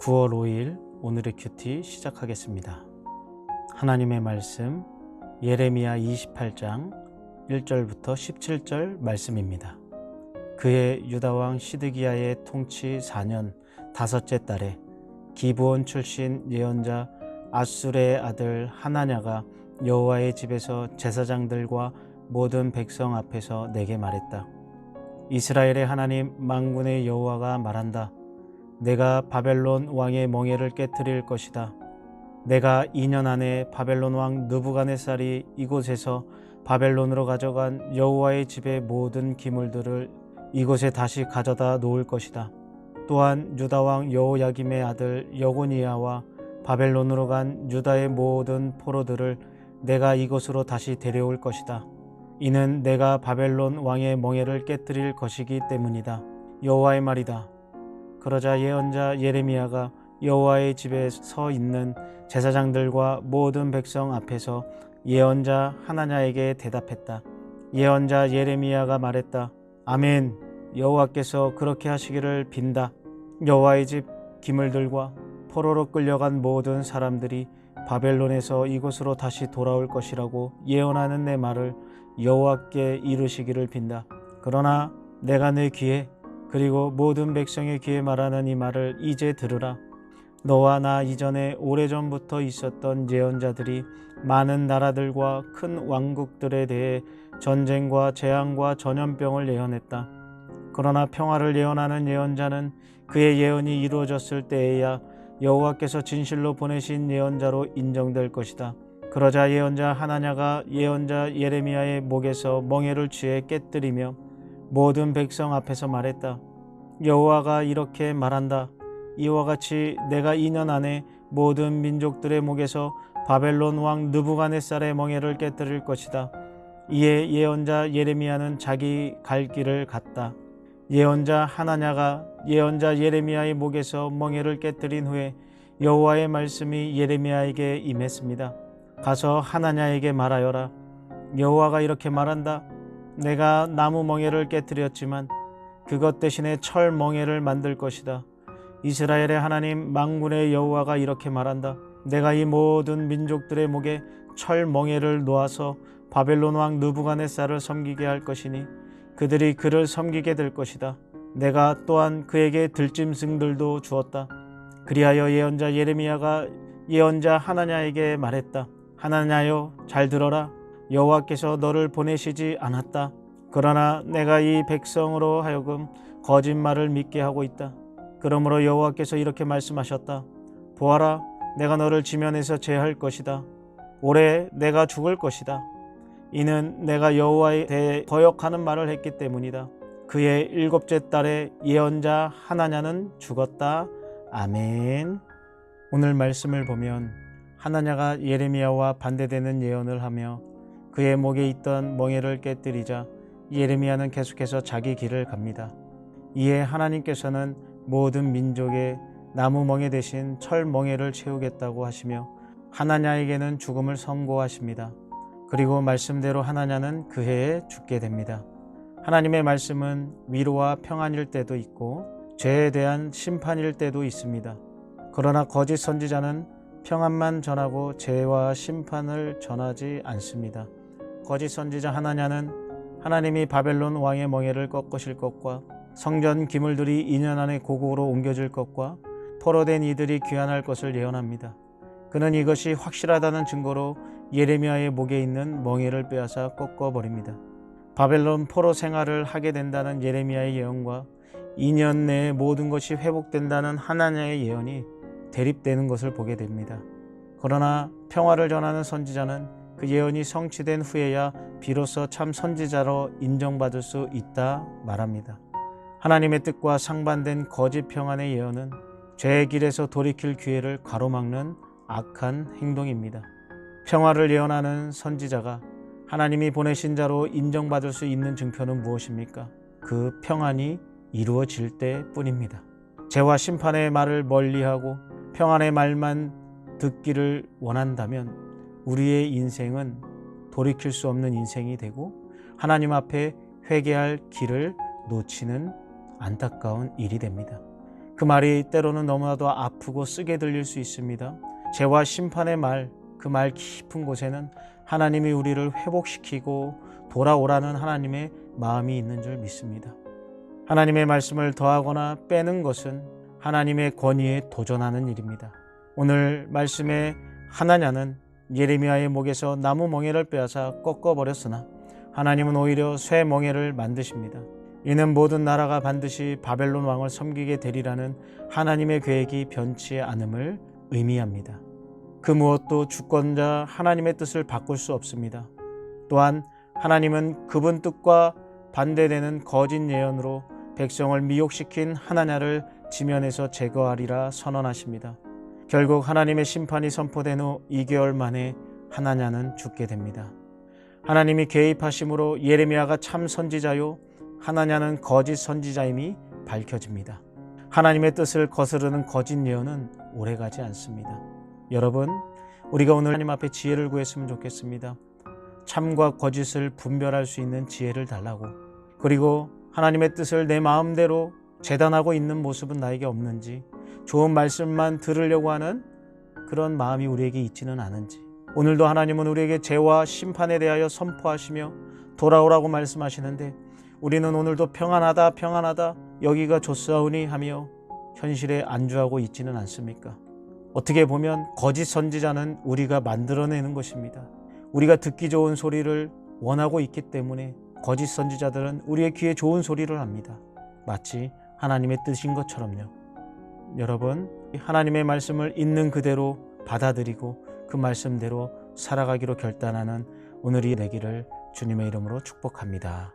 9월 5일 오늘의 큐티 시작하겠습니다. 하나님의 말씀 예레미야 28장 1절부터 17절 말씀입니다. 그의 유다왕 시드기야의 통치 4년 다섯째 달에 기브온 출신 예언자 아술의 아들 하나냐가 여호와의 집에서 제사장들과 모든 백성 앞에서 내게 말했다. 이스라엘의 하나님 만군의 여호와가 말한다. 내가 바벨론 왕의 멍에를 깨뜨릴 것이다. 내가 2년 안에 바벨론 왕 느부갓네살이 이곳에서 바벨론으로 가져간 여호와의 집의 모든 기물들을 이곳에 다시 가져다 놓을 것이다. 또한 유다 왕 여호야김의 아들 여고니야와 바벨론으로 간 유다의 모든 포로들을 내가 이곳으로 다시 데려올 것이다. 이는 내가 바벨론 왕의 멍에를 깨뜨릴 것이기 때문이다. 여호와의 말이다. 그러자 예언자 예레미야가 여호와의 집에 서 있는 제사장들과 모든 백성 앞에서 예언자 하나냐에게 대답했다. 예언자 예레미야가 말했다. 아멘. 여호와께서 그렇게 하시기를 빈다. 여호와의 집 기물들과 포로로 끌려간 모든 사람들이 바벨론에서 이곳으로 다시 돌아올 것이라고 예언하는 내 말을 여호와께 이루시기를 빈다. 그러나 내가 내 귀에 그리고 모든 백성의 귀에 말하는 이 말을 이제 들으라. 너와 나 이전에 오래전부터 있었던 예언자들이 많은 나라들과 큰 왕국들에 대해 전쟁과 재앙과 전염병을 예언했다. 그러나 평화를 예언하는 예언자는 그의 예언이 이루어졌을 때에야 여호와께서 진실로 보내신 예언자로 인정될 것이다. 그러자 예언자 하나냐가 예언자 예레미야의 목에서 멍에를 쥐어 깨뜨리며 모든 백성 앞에서 말했다. 여호와가 이렇게 말한다. 이와 같이 내가 2년 안에 모든 민족들의 목에서 바벨론 왕 느부갓네살의 멍에를 깨뜨릴 것이다. 이에 예언자 예레미야는 자기 갈 길을 갔다. 예언자 하나냐가 예언자 예레미야의 목에서 멍에를 깨뜨린 후에 여호와의 말씀이 예레미야에게 임했습니다. 가서 하나냐에게 말하여라. 여호와가 이렇게 말한다. 내가 나무 멍에를 깨뜨렸지만 그것 대신에 철 멍에를 만들 것이다. 이스라엘의 하나님 만군의 여호와가 이렇게 말한다. 내가 이 모든 민족들의 목에 철 멍에를 놓아서 바벨론 왕 느부갓네살을 섬기게 할 것이니 그들이 그를 섬기게 될 것이다. 내가 또한 그에게 들짐승들도 주었다. 그리하여 예언자 예레미야가 예언자 하나냐에게 말했다. 하나냐여 잘 들어라. 여호와께서 너를 보내시지 않았다. 그러나 내가 이 백성으로 하여금 거짓말을 믿게 하고 있다. 그러므로 여호와께서 이렇게 말씀하셨다. 보아라, 내가 너를 지면에서 제할 것이다. 올해 내가 죽을 것이다. 이는 내가 여호와에 대해 거역하는 말을 했기 때문이다. 그의 7째 달에 예언자 하나냐는 죽었다. 아멘. 오늘 말씀을 보면 하나냐가 예레미야와 반대되는 예언을 하며 그의 목에 있던 멍에를 깨뜨리자 예레미야는 계속해서 자기 길을 갑니다. 이에 하나님께서는 모든 민족의 나무 멍에 대신 철 멍에를 채우겠다고 하시며 하나냐에게는 죽음을 선고하십니다. 그리고 말씀대로 하나냐는 그 해에 죽게 됩니다. 하나님의 말씀은 위로와 평안일 때도 있고 죄에 대한 심판일 때도 있습니다. 그러나 거짓 선지자는 평안만 전하고 죄와 심판을 전하지 않습니다. 거짓 선지자 하나냐는 하나님이 바벨론 왕의 멍에를 꺾으실 것과 성전 기물들이 2년 안에 고국으로 옮겨질 것과 포로된 이들이 귀환할 것을 예언합니다. 그는 이것이 확실하다는 증거로 예레미야의 목에 있는 멍에를 빼앗아 꺾어버립니다. 바벨론 포로 생활을 하게 된다는 예레미야의 예언과 2년 내에 모든 것이 회복된다는 하나냐의 예언이 대립되는 것을 보게 됩니다. 그러나 평화를 전하는 선지자는 그 예언이 성취된 후에야 비로소 참 선지자로 인정받을 수 있다 말합니다. 하나님의 뜻과 상반된 거짓 평안의 예언은 죄의 길에서 돌이킬 기회를 가로막는 악한 행동입니다. 평화를 예언하는 선지자가 하나님이 보내신 자로 인정받을 수 있는 증표는 무엇입니까? 그 평안이 이루어질 때뿐입니다. 죄와 심판의 말을 멀리하고 평안의 말만 듣기를 원한다면 우리의 인생은 돌이킬 수 없는 인생이 되고 하나님 앞에 회개할 길을 놓치는 안타까운 일이 됩니다. 그 말이 때로는 너무나도 아프고 쓰게 들릴 수 있습니다. 죄와 심판의 말, 그 말 깊은 곳에는 하나님이 우리를 회복시키고 돌아오라는 하나님의 마음이 있는 줄 믿습니다. 하나님의 말씀을 더하거나 빼는 것은 하나님의 권위에 도전하는 일입니다. 오늘 말씀에 하나냐는 예레미야의 목에서 나무 멍에를 빼앗아 꺾어버렸으나 하나님은 오히려 쇠 멍에를 만드십니다. 이는 모든 나라가 반드시 바벨론 왕을 섬기게 되리라는 하나님의 계획이 변치 않음을 의미합니다. 그 무엇도 주권자 하나님의 뜻을 바꿀 수 없습니다. 또한 하나님은 그분 뜻과 반대되는 거짓 예언으로 백성을 미혹시킨 하나냐를 지면에서 제거하리라 선언하십니다. 결국 하나님의 심판이 선포된 후 2개월 만에 하나냐는 죽게 됩니다. 하나님이 개입하심으로 예레미야가 참 선지자요 하나냐는 거짓 선지자임이 밝혀집니다. 하나님의 뜻을 거스르는 거짓 예언은 오래가지 않습니다. 여러분, 우리가 오늘 하나님 앞에 지혜를 구했으면 좋겠습니다. 참과 거짓을 분별할 수 있는 지혜를 달라고, 그리고 하나님의 뜻을 내 마음대로 재단하고 있는 모습은 나에게 없는지, 좋은 말씀만 들으려고 하는 그런 마음이 우리에게 있지는 않은지, 오늘도 하나님은 우리에게 죄와 심판에 대하여 선포하시며 돌아오라고 말씀하시는데 우리는 오늘도 평안하다 평안하다 여기가 좋사오니 하며 현실에 안주하고 있지는 않습니까? 어떻게 보면 거짓 선지자는 우리가 만들어내는 것입니다. 우리가 듣기 좋은 소리를 원하고 있기 때문에 거짓 선지자들은 우리의 귀에 좋은 소리를 합니다. 마치 하나님의 뜻인 것처럼요. 여러분, 하나님의 말씀을 있는 그대로 받아들이고 그 말씀대로 살아가기로 결단하는 오늘이 되기를 주님의 이름으로 축복합니다.